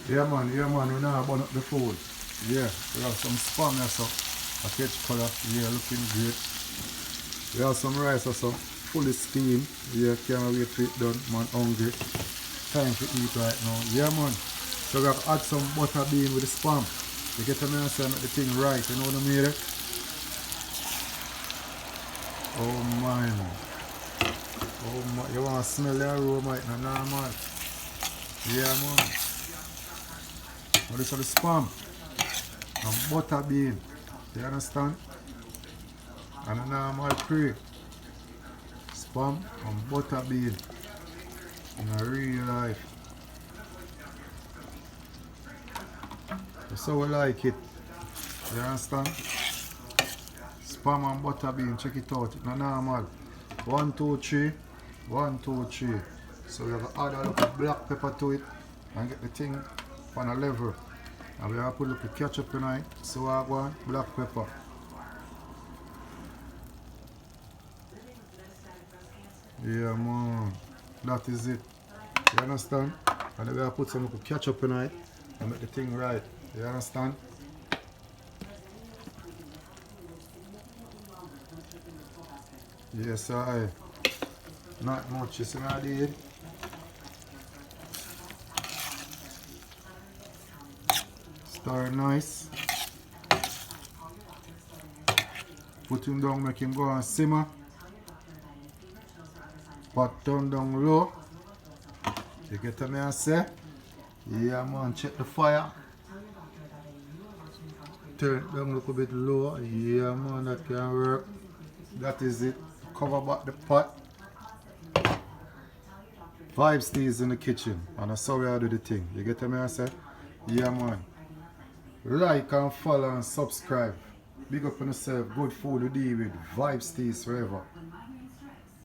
Yeah man, we now burn up the food. Yeah, we have some spam here so. A catch color, yeah, looking great. We have some rice also, fully steamed. Yeah, can't wait for it done, man, hungry. Time to eat right now. Yeah man. So we have to add some butter bean with the spam. You get me and say make the thing right, you know what I mean? Oh man. Oh my, you want to smell the aroma right now, normal. Yeah man. Now this is the spam and butter bean. You understand? And a normal cream. Spam and butter bean. In a real life. That's how we like it. You understand? Spam and butter bean, check it out. It's not normal. 1, 2, 3. 1, 2, 3. So we have to add a little black pepper to it and get the thing on a level. And we have to put a little ketchup in it. So I want black pepper. Yeah man. That is it. You understand? And then we have to put some little ketchup in it and make the thing right. You understand? Yes, I. Not much, you see what I did? Stir nice. Put him down, make him go and simmer. Pot turn down low. You get what I say? Yeah man, check the fire. Turn it down a little bit low. Yeah man, that can work. That is it. Cover back the pot. Vibe stays in the kitchen. And that's how I do the thing. You get what I say? Yeah man. Like and follow and subscribe. Big up on yourself. Good food to deal with. Vibe stays forever.